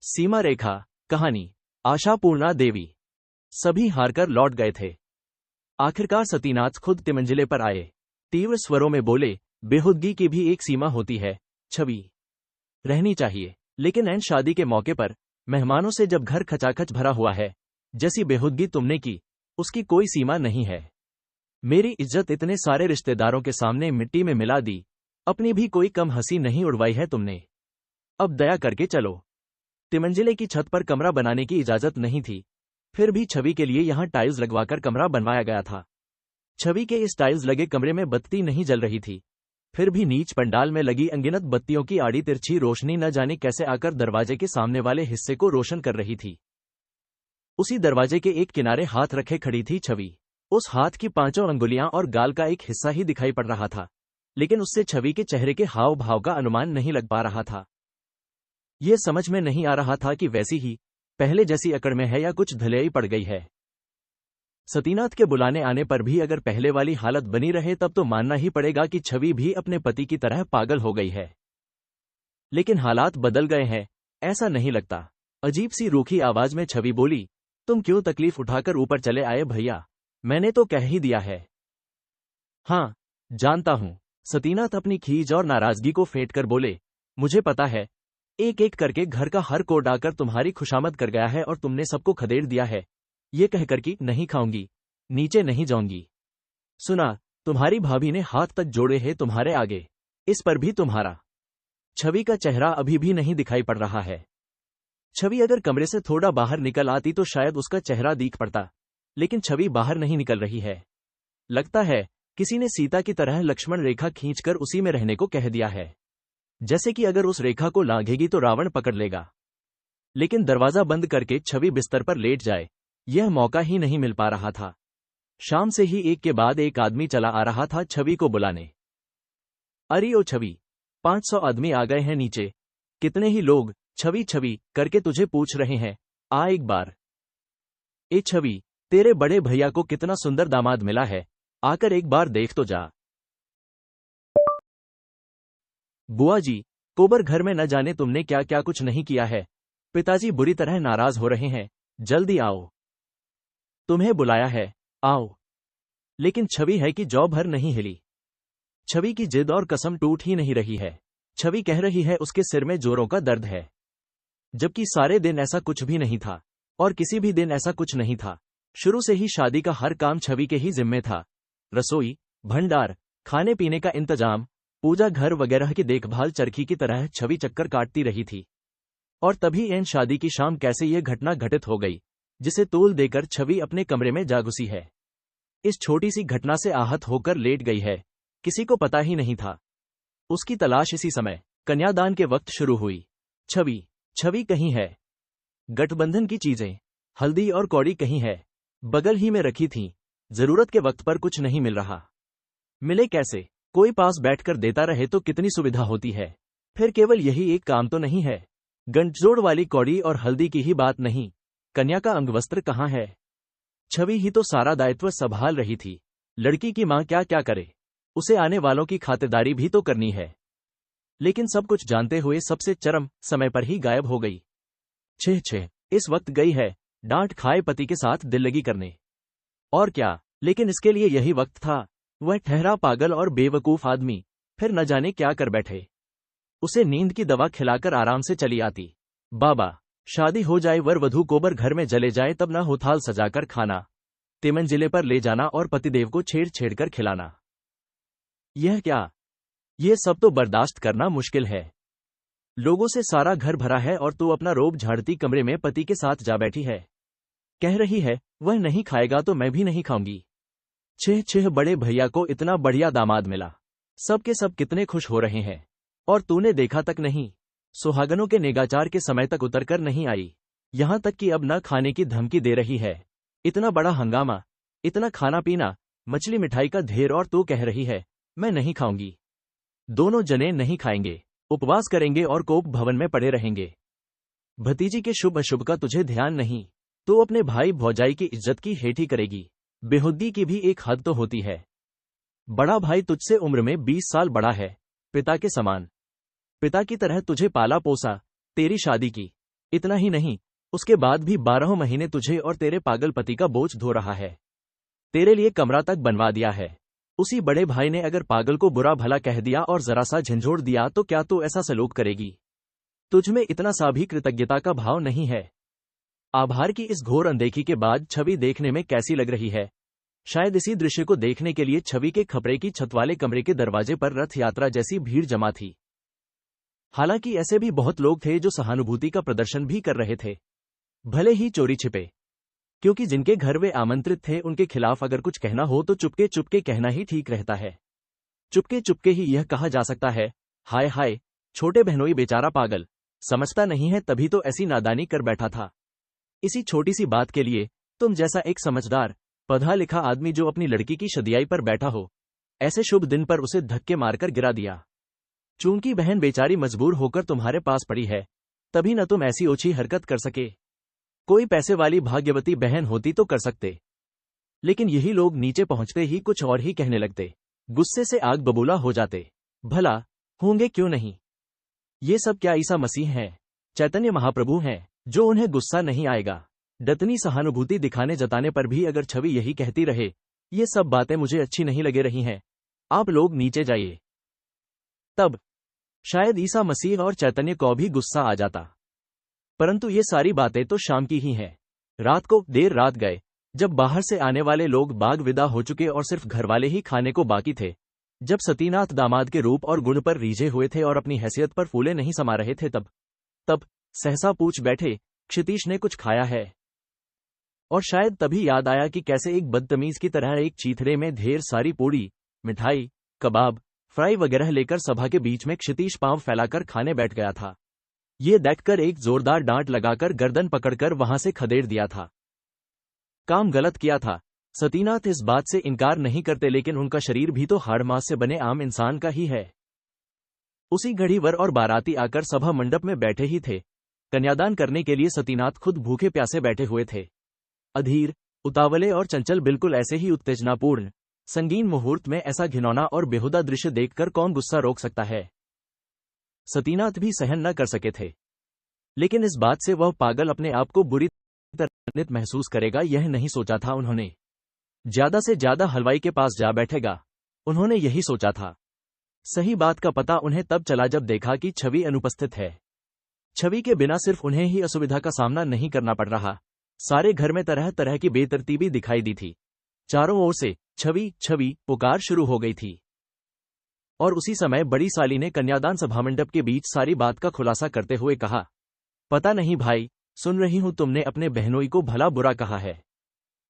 सीमा रेखा कहानी। आशापूर्णा देवी। सभी हारकर लौट गए थे। आखिरकार सतीनाथ खुद तिमंजिले पर आए। तीव्र स्वरों में बोले, बेहुदगी की भी एक सीमा होती है, छवि रहनी चाहिए। लेकिन ऐन शादी के मौके पर मेहमानों से जब घर खचाखच भरा हुआ है, जैसी बेहुदगी तुमने की, उसकी कोई सीमा नहीं है। मेरी इज्जत इतने सारे रिश्तेदारों के सामने मिट्टी में मिला दी, अपनी भी कोई कम हंसी नहीं उड़वाई है तुमने। अब दया करके चलो। तिमंजिले की छत पर कमरा बनाने की इजाजत नहीं थी, फिर भी छवि के लिए यहां टाइल्स लगवाकर कमरा बनवाया गया था। छवि के इस टाइल्स लगे कमरे में बत्ती नहीं जल रही थी, फिर भी नीच पंडाल में लगी अनगिनत बत्तियों की आड़ी तिरछी रोशनी न जाने कैसे आकर दरवाजे के सामने वाले हिस्से को रोशन कर रही थी। उसी दरवाजे के एक किनारे हाथ रखे खड़ी थी छवि। उस हाथ की पांचों अंगुलियां और गाल का एक हिस्सा ही दिखाई पड़ रहा था, लेकिन उससे छवि के चेहरे के हाव भाव का अनुमान नहीं लग पा रहा था। यह समझ में नहीं आ रहा था कि वैसी ही पहले जैसी अकड़ में है या कुछ धलेई पड़ गई है। सतीनाथ के बुलाने आने पर भी अगर पहले वाली हालत बनी रहे तब तो मानना ही पड़ेगा कि छवि भी अपने पति की तरह पागल हो गई है। लेकिन हालात बदल गए हैं, ऐसा नहीं लगता। अजीब सी रूखी आवाज में छवि बोली, तुम क्यों तकलीफ उठाकर ऊपर चले आए भैया, मैंने तो कह ही दिया है। हाँ, जानता हूं। सतीनाथ अपनी खीज और नाराजगी को फेंट कर बोले, मुझे पता है, एक एक करके घर का हर कोड आकर तुम्हारी खुशामद कर गया है और तुमने सबको खदेड़ दिया है, ये कहकर कि नहीं खाऊंगी, नीचे नहीं जाऊंगी। सुना, तुम्हारी भाभी ने हाथ तक जोड़े हैं तुम्हारे आगे, इस पर भी तुम्हारा। छवि का चेहरा अभी भी नहीं दिखाई पड़ रहा है। छवि अगर कमरे से थोड़ा बाहर निकल आती तो शायद उसका चेहरा दिख पड़ता, लेकिन छवि बाहर नहीं निकल रही है। लगता है किसी ने सीता की तरह लक्ष्मण रेखा खींचकर उसी में रहने को कह दिया है, जैसे कि अगर उस रेखा को लांघेगी तो रावण पकड़ लेगा। लेकिन दरवाजा बंद करके छवि बिस्तर पर लेट जाए, यह मौका ही नहीं मिल पा रहा था। शाम से ही एक के बाद एक आदमी चला आ रहा था छवि को बुलाने। अरे ओ छवि, 500 आदमी आ गए हैं नीचे। कितने ही लोग छवि छवि करके तुझे पूछ रहे हैं, आ एक बार। ए छवि, तेरे बड़े भैया को कितना सुंदर दामाद मिला है, आकर एक बार देख तो जा। बुआ जी, कोबर घर में न जाने तुमने क्या क्या कुछ नहीं किया है, पिताजी बुरी तरह नाराज हो रहे हैं, जल्दी आओ। तुम्हें बुलाया है, आओ। लेकिन छवि है कि जौ भर नहीं हिली। छवि की जिद और कसम टूट ही नहीं रही है। छवि कह रही है उसके सिर में जोरों का दर्द है, जबकि सारे दिन ऐसा कुछ भी नहीं था, और किसी भी दिन ऐसा कुछ नहीं था। शुरू से ही शादी का हर काम छवि के ही जिम्मे था। रसोई, भंडार, खाने पीने का इंतजाम, पूजा घर वगैरह की देखभाल चरखी की तरह छवि चक्कर काटती रही थी। और तभी एन शादी की शाम कैसे ये घटना घटित हो गई, जिसे तूल देकर छवि अपने कमरे में जा घुसी है। इस छोटी सी घटना से आहत होकर लेट गई है, किसी को पता ही नहीं था। उसकी तलाश इसी समय कन्यादान के वक्त शुरू हुई। छवि छवि कहीं है। गठबंधन की चीजें, हल्दी और कौड़ी कहीं है, बगल ही में रखी थीं, जरूरत के वक्त पर कुछ नहीं मिल रहा। मिले कैसे? कोई पास बैठकर देता रहे तो कितनी सुविधा होती है। फिर केवल यही एक काम तो नहीं है। गठजोड़ वाली कौड़ी और हल्दी की ही बात नहीं, कन्या का अंगवस्त्र कहाँ है? छवि ही तो सारा दायित्व संभाल रही थी। लड़की की मां क्या क्या करे, उसे आने वालों की खातिरदारी भी तो करनी है। लेकिन सब कुछ जानते हुए सबसे चरम समय पर ही गायब हो गई। छह छह इस वक्त गई है डांट खाए पति के साथ दिल लगी करने। और क्या, लेकिन इसके लिए यही वक्त था। वह ठहरा पागल और बेवकूफ आदमी फिर न जाने क्या कर बैठे। उसे नींद की दवा खिलाकर आराम से चली आती। बाबा, शादी हो जाए, वर वधू कोबर घर में जले जाए, तब न हो थाल सजाकर खाना, तिमंजिले पर ले जाना और पतिदेव को छेड़ छेड़ कर खिलाना। यह क्या, यह सब तो बर्दाश्त करना मुश्किल है। लोगों से सारा घर भरा है और तू अपना रोब झाड़ती कमरे में पति के साथ जा बैठी है। कह रही है वह नहीं खाएगा तो मैं भी नहीं खाऊंगी। छह छह बड़े भैया को इतना बढ़िया दामाद मिला, सब के सब कितने खुश हो रहे हैं, और तूने देखा तक नहीं। सुहागनों के नेगाचार के समय तक उतर कर नहीं आई, यहां तक कि अब न खाने की धमकी दे रही है। इतना बड़ा हंगामा, इतना खाना पीना, मछली मिठाई का ढेर, और तू कह रही है मैं नहीं खाऊंगी। दोनों जने नहीं खाएंगे, उपवास करेंगे और कोप भवन में पड़े रहेंगे। भतीजी के शुभ अशुभ का तुझे ध्यान नहीं, तू अपने भाई भौजाई की इज्जत की हेठी करेगी। बेहुदगी की भी एक हद तो होती है। बड़ा भाई तुझसे उम्र में 20 साल बड़ा है, पिता के समान, पिता की तरह तुझे पाला पोसा, तेरी शादी की, इतना ही नहीं, उसके बाद भी 12 महीने तुझे और तेरे पागल पति का बोझ ढो रहा है। तेरे लिए कमरा तक बनवा दिया है। उसी बड़े भाई ने अगर पागल को बुरा भला कह दिया और जरा सा झंझोड़ दिया तो क्या तू ऐसा सलूक करेगी? तुझमें इतना सा भी कृतज्ञता का भाव नहीं है। आभार की इस घोर अनदेखी के बाद छवि देखने में कैसी लग रही है? शायद इसी दृश्य को देखने के लिए छवि के खपरे की छत वाले कमरे के दरवाजे पर रथ यात्रा जैसी भीड़ जमा थी। हालांकि ऐसे भी बहुत लोग थे जो सहानुभूति का प्रदर्शन भी कर रहे थे, भले ही चोरी छिपे, क्योंकि जिनके घर वे आमंत्रित थे उनके खिलाफ अगर कुछ कहना हो तो चुपके चुपके कहना ही ठीक रहता है। चुपके चुपके ही यह कहा जा सकता है, हाय हाय, छोटे बहनोई बेचारा पागल, समझता नहीं है तभी तो ऐसी नादानी कर बैठा था। इसी छोटी सी बात के लिए तुम जैसा एक समझदार पढ़ा लिखा आदमी जो अपनी लड़की की शदियाई पर बैठा हो, ऐसे शुभ दिन पर उसे धक्के मारकर गिरा दिया। चूंकि बहन बेचारी मजबूर होकर तुम्हारे पास पड़ी है, तभी न तुम ऐसी ओछी हरकत कर सके। कोई पैसे वाली भाग्यवती बहन होती तो कर सकते, लेकिन यही लोग नीचे पहुंचते ही कुछ और ही कहने लगते, गुस्से से आग बबूला हो जाते। भला होंगे क्यों नहीं? ये सब क्या ईसा मसीह हैं, चैतन्य महाप्रभु हैं, जो उन्हें गुस्सा नहीं आएगा? डतनी सहानुभूति दिखाने जताने पर भी अगर छवि यही कहती रहे, ये सब बातें मुझे अच्छी नहीं लगे रही हैं, आप लोग नीचे जाइए, तब शायद ईसा मसीह और चैतन्य को भी गुस्सा आ जाता। परंतु ये सारी बातें तो शाम की ही हैं। रात को देर रात गए, जब बाहर से आने वाले लोग बाग विदा हो चुके और सिर्फ घरवाले ही खाने को बाकी थे, जब सतीनाथ दामाद के रूप और गुण पर रीझे हुए थे और अपनी हैसियत पर फूले नहीं समा रहे थे, तब सहसा पूछ बैठे, क्षितीश ने कुछ खाया है? और शायद तभी याद आया कि कैसे एक बदतमीज की तरह एक चीथड़े में ढेर सारी पूड़ी, मिठाई, कबाब, फ्राई वगैरह लेकर सभा के बीच में क्षितीश पांव फैलाकर खाने बैठ गया था। ये देखकर एक जोरदार डांट लगाकर गर्दन पकड़कर वहां से खदेड़ दिया था। काम गलत किया था। सतीनाथ इस बात से इनकार नहीं करते, लेकिन उनका शरीर भी तो हाड़ मांस से बने आम इंसान का ही है। उसी घड़ी वर और बाराती आकर सभा मंडप में बैठे ही थे। कन्यादान करने के लिए सतीनाथ खुद भूखे प्यासे बैठे हुए थे। अधीर, उतावले और चंचल, बिल्कुल ऐसे ही उत्तेजनापूर्ण संगीन मुहूर्त में ऐसा घिनौना और बेहुदा दृश्य देखकर कौन गुस्सा रोक सकता है? सतीनाथ भी सहन न कर सके थे, लेकिन इस बात से वह पागल अपने आप को बुरी तरह महसूस करेगा यह नहीं सोचा था उन्होंने। ज्यादा से ज्यादा हलवाई के पास जा बैठेगा, उन्होंने यही सोचा था। सही बात का पता उन्हें तब चला जब देखा कि छवि अनुपस्थित है। छवि के बिना सिर्फ उन्हें ही असुविधा का सामना नहीं करना पड़ रहा, सारे घर में तरह तरह की बेतरतीबी दिखाई दी थी। चारों ओर से छवि छवि पुकार शुरू हो गई थी। और उसी समय बड़ी साली ने कन्यादान सभामंडप के बीच सारी बात का खुलासा करते हुए कहा, पता नहीं भाई, सुन रही हूं तुमने अपने बहनोई को भला बुरा कहा है,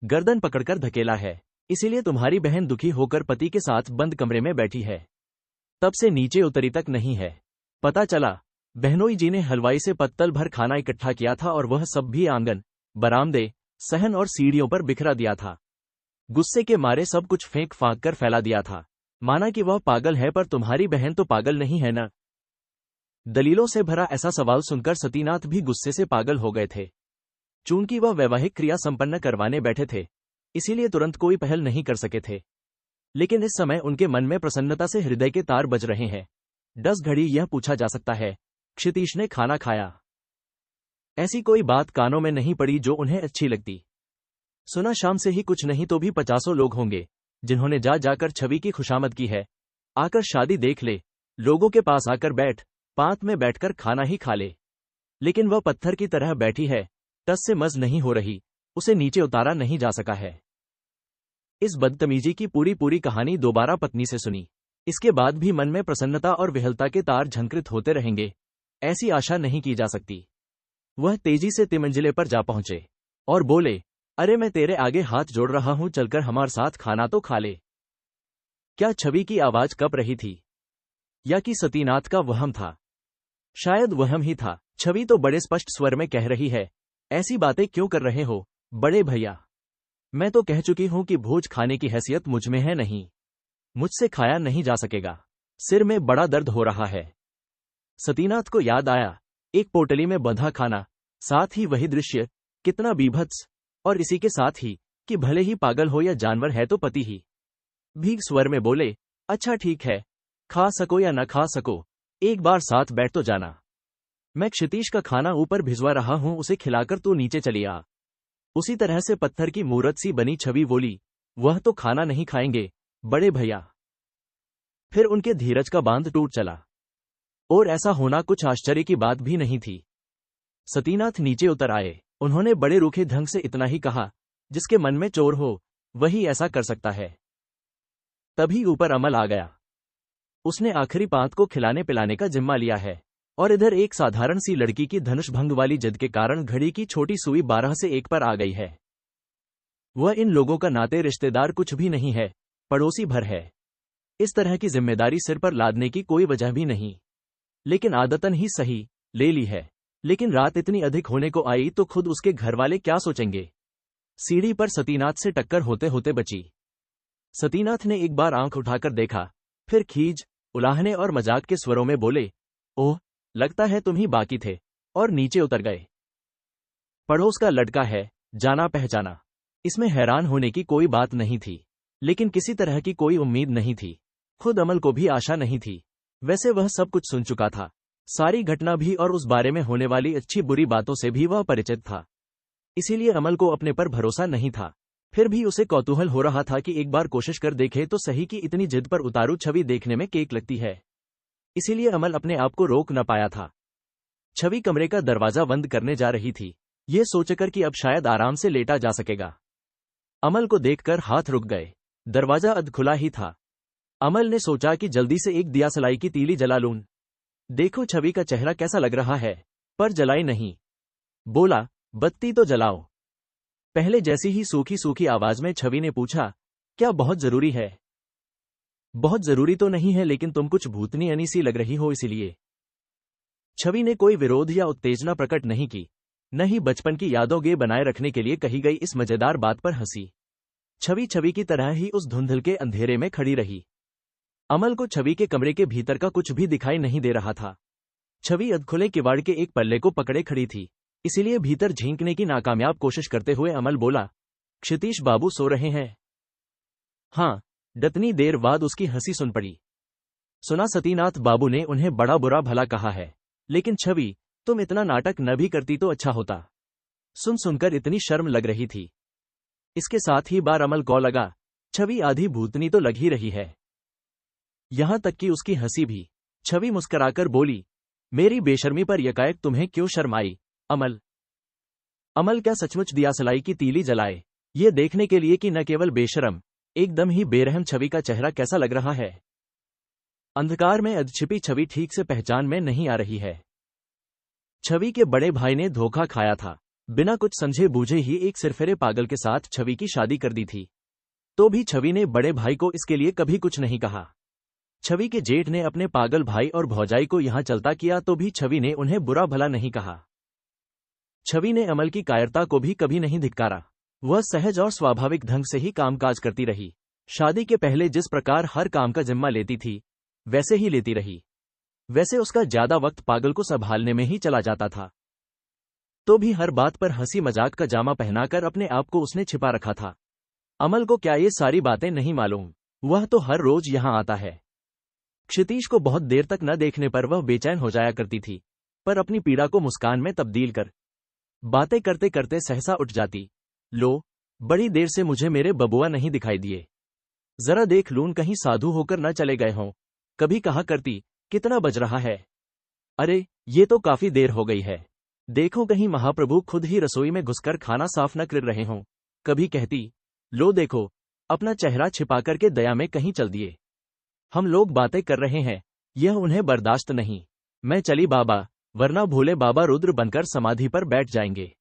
गर्दन पकड़कर धकेला है, इसीलिए तुम्हारी बहन दुखी होकर पति के साथ बंद कमरे में बैठी है, तब से नीचे उतरी तक नहीं है। पता चला बहनोई जी ने हलवाई से पत्तल भर खाना इकट्ठा किया था और वह सब भी आंगन, बरामदे, सहन और सीढ़ियों पर बिखरा दिया था। गुस्से के मारे सब कुछ फेंक फांक कर फैला दिया था, माना कि वह पागल है, पर तुम्हारी बहन तो पागल नहीं है ना? दलीलों से भरा ऐसा सवाल सुनकर सतीनाथ भी गुस्से से पागल हो गए थे। चूंकि वह वैवाहिक क्रिया संपन्न करवाने बैठे थे, इसीलिए तुरंत कोई पहल नहीं कर सके थे। लेकिन इस समय उनके मन में प्रसन्नता से हृदय के तार बज रहे हैं। 10 घड़ी यह पूछा जा सकता है, क्षितीश ने खाना खाया? ऐसी कोई बात कानों में नहीं पड़ी जो उन्हें अच्छी लगती। सुना शाम से ही कुछ नहीं तो भी 50 लोग होंगे जिन्होंने जा जाकर छवि की खुशामद की है। आकर शादी देख ले, लोगों के पास आकर बैठ, पांत में बैठकर खाना ही खा ले। लेकिन वह पत्थर की तरह बैठी है, टस से मज नहीं हो रही, उसे नीचे उतारा नहीं जा सका है। इस बदतमीजी की पूरी कहानी दोबारा पत्नी से सुनी। इसके बाद भी मन में प्रसन्नता और विहलता के तार झंकृत होते रहेंगे, ऐसी आशा नहीं की जा सकती। वह तेजी से तिमंजिले पर जा पहुंचे और बोले, अरे मैं तेरे आगे हाथ जोड़ रहा हूं, चलकर हमारे साथ खाना तो खा ले। क्या छवि की आवाज कप रही थी, या कि सतीनाथ का वहम था? शायद वहम ही था। छवि तो बड़े स्पष्ट स्वर में कह रही है, ऐसी बातें क्यों कर रहे हो बड़े भैया? मैं तो कह चुकी हूं कि भोज खाने की हैसियत मुझ में है नहीं, मुझसे खाया नहीं जा सकेगा, सिर में बड़ा दर्द हो रहा है। सतीनाथ को याद आया, एक पोटली में बंधा खाना, साथ ही वही दृश्य, कितना बीभत्स, और इसी के साथ ही कि भले ही पागल हो या जानवर है तो पति ही। भीग स्वर में बोले, अच्छा ठीक है, खा सको या न खा सको, एक बार साथ बैठ तो जाना। मैं क्षितीश का खाना ऊपर भिजवा रहा हूं, उसे खिलाकर तू नीचे चली आ। उसी तरह से पत्थर की मूरत सी बनी छवि बोली, वह तो खाना नहीं खाएंगे बड़े भैया। फिर उनके धीरज का बांध टूट चला। और ऐसा होना कुछ आश्चर्य की बात भी नहीं थी। सतीनाथ नीचे उतर आए। उन्होंने बड़े रूखे ढंग से इतना ही कहा, जिसके मन में चोर हो वही ऐसा कर सकता है। तभी ऊपर अमल आ गया। उसने आखिरी पांत को खिलाने पिलाने का जिम्मा लिया है। और इधर एक साधारण सी लड़की की धनुष भंग वाली जिद के कारण घड़ी की छोटी सुई 12 से 1 पर आ गई है। वह इन लोगों का नाते रिश्तेदार कुछ भी नहीं है, पड़ोसी भर है। इस तरह की जिम्मेदारी सिर पर लादने की कोई वजह भी नहीं, लेकिन आदतन ही सही ले ली है। लेकिन रात इतनी अधिक होने को आई तो खुद उसके घर वाले क्या सोचेंगे। सीढ़ी पर सतीनाथ से टक्कर होते होते बची। सतीनाथ ने एक बार आंख उठाकर देखा, फिर खीज, उलाहने और मजाक के स्वरों में बोले, ओह, लगता है तुम ही बाकी थे, और नीचे उतर गए। पड़ोस का लड़का है, जाना पहचाना। इसमें हैरान होने की कोई बात नहीं थी, लेकिन किसी तरह की कोई उम्मीद नहीं थी। खुद अमल को भी आशा नहीं थी। वैसे वह सब कुछ सुन चुका था, सारी घटना भी, और उस बारे में होने वाली अच्छी बुरी बातों से भी वह परिचित था। इसीलिए अमल को अपने पर भरोसा नहीं था। फिर भी उसे कौतूहल हो रहा था कि एक बार कोशिश कर देखे तो सही कि इतनी जिद पर उतारू छवि देखने में केक लगती है। इसीलिए अमल अपने आप को रोक न पाया था। छवि कमरे का दरवाजा बंद करने जा रही थी, ये सोचकर कि अब शायद आराम से लेटा जा सकेगा। अमल को देखकर हाथ रुक गए। दरवाजा अध खुला ही था। अमल ने सोचा कि जल्दी से एक दियासलाई की तीली जला लूं। देखो छवि का चेहरा कैसा लग रहा है, पर जलाई नहीं। बोला, बत्ती तो जलाओ। पहले जैसी ही सूखी सूखी आवाज में छवि ने पूछा, क्या बहुत जरूरी है? बहुत जरूरी तो नहीं है, लेकिन तुम कुछ भूतनी अनी सी लग रही हो इसलिए। छवि ने कोई विरोध या उत्तेजना प्रकट नहीं की, न ही बचपन की यादों गे बनाए रखने के लिए कही गई इस मजेदार बात पर हंसी। छवि की तरह ही उस धुंधल के अंधेरे में खड़ी रही। अमल को छवि के कमरे के भीतर का कुछ भी दिखाई नहीं दे रहा था। छवि अधखुले किवाड़ के एक पल्ले को पकड़े खड़ी थी, इसीलिए भीतर झींकने की नाकामयाब कोशिश करते हुए अमल बोला, क्षितीश बाबू सो रहे हैं? हाँ। डतनी देर बाद उसकी हंसी सुन पड़ी। सुना सतीनाथ बाबू ने उन्हें बड़ा बुरा भला कहा है, लेकिन छवि, तुम इतना नाटक न भी करती तो अच्छा होता। सुनकर इतनी शर्म लग रही थी। इसके साथ ही बार अमल को लगा, छवि आधी भूतनी तो लग ही रही है। यहां तक कि उसकी हंसी भी। छवि मुस्कुराकर बोली, मेरी बेशर्मी पर यकायक तुम्हें क्यों शर्म आई, अमल? अमल क्या सचमुच दियासलाई की तीली जलाए, ये देखने के लिए कि न केवल बेशर्म, एकदम ही बेरहम छवि का चेहरा कैसा लग रहा है। अंधकार में अधछिपी छवि ठीक से पहचान में नहीं आ रही है। छवि के बड़े भाई ने धोखा खाया था। बिना कुछ समझे बूझे ही एक सिरफिरे पागल के साथ छवि की शादी कर दी थी। तो भी छवि ने बड़े भाई को इसके लिए कभी कुछ नहीं कहा। छवि के जेठ ने अपने पागल भाई और भौजाई को यहां चलता किया तो भी छवि ने उन्हें बुरा भला नहीं कहा। छवि ने अमल की कायरता को भी कभी नहीं धिक्कारा। वह सहज और स्वाभाविक ढंग से ही कामकाज करती रही। शादी के पहले जिस प्रकार हर काम का जिम्मा लेती थी, वैसे ही लेती रही। वैसे उसका ज्यादा वक्त पागल को संभालने में ही चला जाता था। तो भी हर बात पर हंसी मजाक का जामा पहनाकर अपने आप को उसने छिपा रखा था। अमल को क्या ये सारी बातें नहीं मालूम? वह तो हर रोज यहां आता है। क्षितीश को बहुत देर तक न देखने पर वह बेचैन हो जाया करती थी, पर अपनी पीड़ा को मुस्कान में तब्दील कर बातें करते करते सहसा उठ जाती। लो, बड़ी देर से मुझे मेरे बबुआ नहीं दिखाई दिए, जरा देख लूं कहीं साधु होकर न चले गए हों। कभी कहा करती, कितना बज रहा है? अरे, ये तो काफी देर हो गई है। देखो कहीं महाप्रभु खुद ही रसोई में घुसकर खाना साफ न कर रहे हों। कभी कहती, लो देखो, अपना चेहरा छिपा करके दया में कहीं चल दिए। हम लोग बातें कर रहे हैं, यह उन्हें बर्दाश्त नहीं। मैं चली बाबा, वरना भोले बाबा रुद्र बनकर समाधि पर बैठ जाएंगे।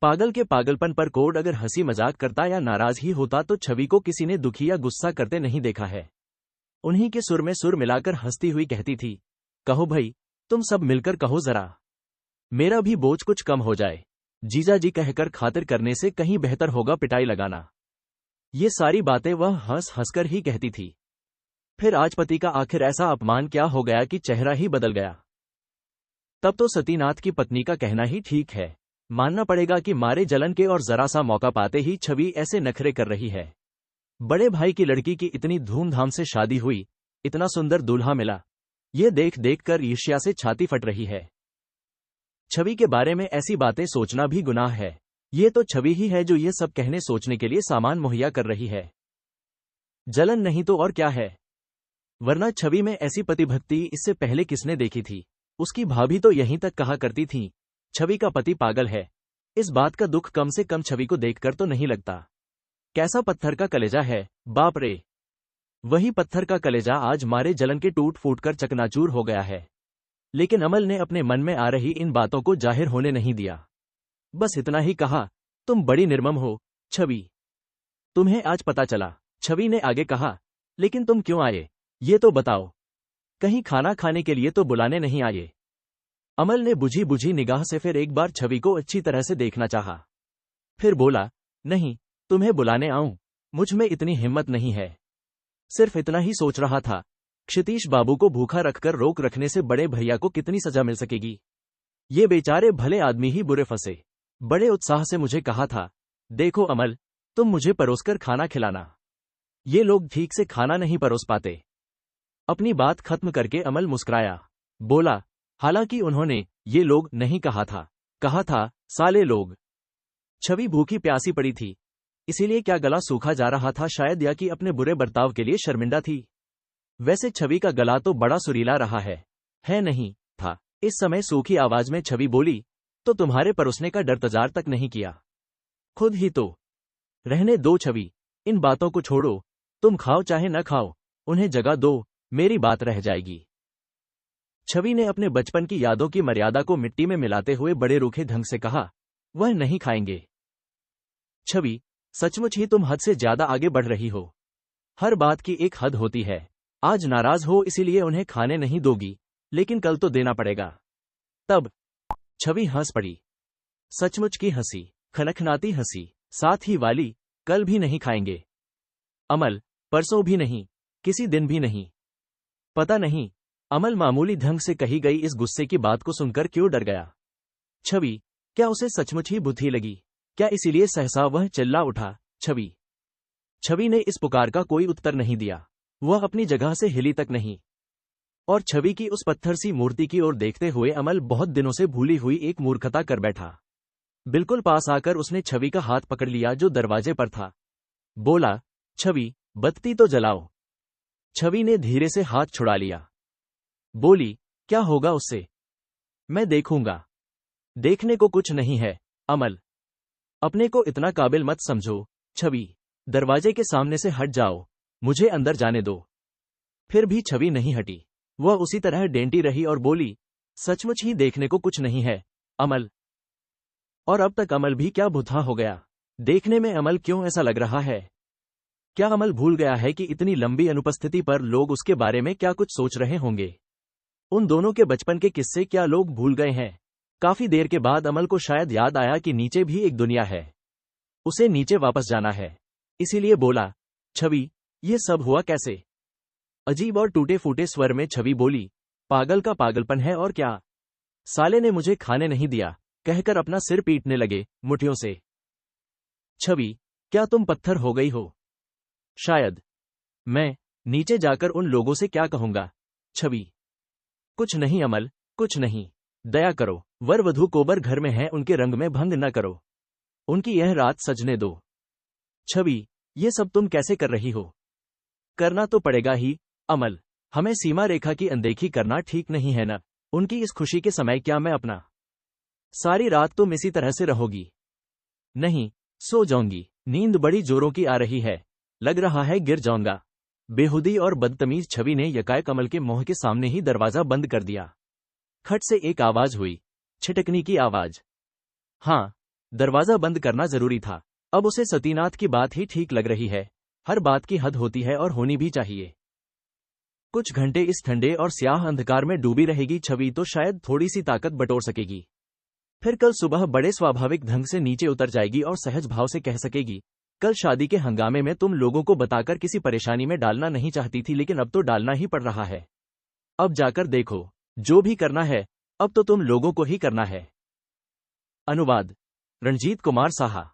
पागल के पागलपन पर कोड अगर हंसी मजाक करता या नाराज ही होता तो छवि को किसी ने दुखी या गुस्सा करते नहीं देखा है। उन्हीं के सुर में सुर मिलाकर हंसती हुई कहती थी, कहो भाई, तुम सब मिलकर कहो जरा, मेरा भी बोझ कुछ कम हो जाए। जीजा जी कहकर खातिर करने से कहीं बेहतर होगा पिटाई लगाना। ये सारी बातें वह हंस हंसकर ही कहती थी। फिर आज पति का आखिर ऐसा अपमान क्या हो गया कि चेहरा ही बदल गया। तब तो सतीनाथ की पत्नी का कहना ही ठीक है। मानना पड़ेगा कि मारे जलन के और जरा सा मौका पाते ही छवि ऐसे नखरे कर रही है। बड़े भाई की लड़की की इतनी धूमधाम से शादी हुई, इतना सुंदर दूल्हा मिला, ये देख देख कर ईर्ष्या से छाती फट रही है। छवि के बारे में ऐसी बातें सोचना भी गुनाह है। ये तो छवि ही है जो ये सब कहने सोचने के लिए सामान मुहैया कर रही है। जलन नहीं तो और क्या है। वरना छवि में ऐसी पतिभक्ति इससे पहले किसने देखी थी। उसकी भाभी तो यहीं तक कहा करती थी, छवि का पति पागल है। इस बात का दुख कम से कम छवि को देखकर तो नहीं लगता। कैसा पत्थर का कलेजा है, बाप रे। वही पत्थर का कलेजा आज मारे जलन के टूट फूट कर चकनाचूर हो गया है। लेकिन अमल ने अपने मन में आ रही इन बातों को जाहिर होने नहीं दिया। बस इतना ही कहा, तुम बड़ी निर्मम हो, छवि। तुम्हें आज पता चला। छवि ने आगे कहा, लेकिन तुम क्यों आए, ये तो बताओ। कहीं खाना खाने के लिए तो बुलाने नहीं आए। अमल ने बुझी बुझी निगाह से फिर एक बार छवि को अच्छी तरह से देखना चाहा। फिर बोला, नहीं, तुम्हें बुलाने आऊं, मुझ में इतनी हिम्मत नहीं है। सिर्फ इतना ही सोच रहा था, क्षितीश बाबू को भूखा रखकर रोक रखने से बड़े भैया को कितनी सजा मिल सकेगी। ये बेचारे भले आदमी ही बुरे फंसे। बड़े उत्साह से मुझे कहा था, देखो अमल, तुम मुझे परोसकर खाना खिलाना। ये लोग ठीक से खाना नहीं परोस पाते। अपनी बात खत्म करके अमल मुस्कुराया, बोला, हालांकि उन्होंने ये लोग नहीं कहा था साले लोग। छवि भूखी प्यासी पड़ी थी, इसीलिए क्या गला सूखा जा रहा था शायद, या कि अपने बुरे बर्ताव के लिए शर्मिंदा थी। वैसे छवि का गला तो बड़ा सुरीला रहा है नहीं था। इस समय सूखी आवाज में छवि बोली, तो तुम्हारे परोसने का डरतजार तक नहीं किया, खुद ही तो। रहने दो छवि, इन बातों को छोड़ो, तुम खाओ चाहे न खाओ, उन्हें जगह दो, मेरी बात रह जाएगी। छवि ने अपने बचपन की यादों की मर्यादा को मिट्टी में मिलाते हुए बड़े रूखे ढंग से कहा, वह नहीं खाएंगे। छवि, सचमुच ही तुम हद से ज्यादा आगे बढ़ रही हो। हर बात की एक हद होती है। आज नाराज हो इसीलिए उन्हें खाने नहीं दोगी, लेकिन कल तो देना पड़ेगा। तब छवि हंस पड़ी। सचमुच की हंसी, खनखनाती हंसी, साथ ही वाली, कल भी नहीं खाएंगे। अमल, परसों भी नहीं, किसी दिन भी नहीं। पता नहीं, अमल मामूली ढंग से कही गई इस गुस्से की बात को सुनकर क्यों डर गया। छवि, क्या उसे सचमुच ही बुद्धि लगी? क्या इसीलिए सहसा वह चिल्ला उठा, छवि। छवि ने इस पुकार का कोई उत्तर नहीं दिया। वह अपनी जगह से हिली तक नहीं। और छवि की उस पत्थर सी मूर्ति की ओर देखते हुए अमल बहुत दिनों से भूली हुई एक मूर्खता कर बैठा। बिल्कुल पास आकर उसने छवि का हाथ पकड़ लिया जो दरवाजे पर था। बोला, छवि, बत्ती तो जलाओ। छवि ने धीरे से हाथ छुड़ा लिया। बोली, क्या होगा उससे? मैं देखूंगा। देखने को कुछ नहीं है, अमल। अपने को इतना काबिल मत समझो, छवि। दरवाजे के सामने से हट जाओ, मुझे अंदर जाने दो। फिर भी छवि नहीं हटी। वह उसी तरह डेंटी रही और बोली, सचमुच ही देखने को कुछ नहीं है, अमल। और अब तक अमल भी क्या भुतहा हो गया। देखने में अमल क्यों ऐसा लग रहा है? क्या अमल भूल गया है कि इतनी लंबी अनुपस्थिति पर लोग उसके बारे में क्या कुछ सोच रहे होंगे? उन दोनों के बचपन के किस्से क्या लोग भूल गए हैं? काफी देर के बाद अमल को शायद याद आया कि नीचे भी एक दुनिया है। उसे नीचे वापस जाना है। इसीलिए बोला, छवि, ये सब हुआ कैसे? अजीब और टूटे फूटे स्वर में छवि बोली, पागल का पागलपन है और क्या। साले ने मुझे खाने नहीं दिया, कहकर अपना सिर पीटने लगे मुठियों से। छवि, क्या तुम पत्थर हो गई हो? शायद। मैं नीचे जाकर उन लोगों से क्या कहूंगा? छवि, कुछ नहीं अमल, कुछ नहीं। दया करो, वर वधू कोबर घर में है, उनके रंग में भंग न करो। उनकी यह रात सजने दो। छवि, ये सब तुम कैसे कर रही हो? करना तो पड़ेगा ही, अमल। हमें सीमा रेखा की अनदेखी करना ठीक नहीं है न। उनकी इस खुशी के समय क्या मैं अपना सारी रात तुम इसी तरह से रहोगी? नहीं, सो जाऊंगी। नींद बड़ी जोरों की आ रही है, लग रहा है गिर जाऊंगा। बेहुदी और बदतमीज छवि ने यकायक अमल के मुंह के सामने ही दरवाजा बंद कर दिया। खट से एक आवाज हुई, छिटकनी की आवाज। हाँ, दरवाजा बंद करना जरूरी था। अब उसे सतीनाथ की बात ही ठीक लग रही है। हर बात की हद होती है और होनी भी चाहिए। कुछ घंटे इस ठंडे और स्याह अंधकार में डूबी रहेगी छवि तो शायद थोड़ी सी ताकत बटोर सकेगी। फिर कल सुबह बड़े स्वाभाविक ढंग से नीचे उतर जाएगी और सहज भाव से कह सकेगी, कल शादी के हंगामे में तुम लोगों को बताकर किसी परेशानी में डालना नहीं चाहती थी, लेकिन अब तो डालना ही पड़ रहा है। अब जाकर देखो, जो भी करना है अब तो तुम लोगों को ही करना है। अनुवाद रणजीत कुमार साहा।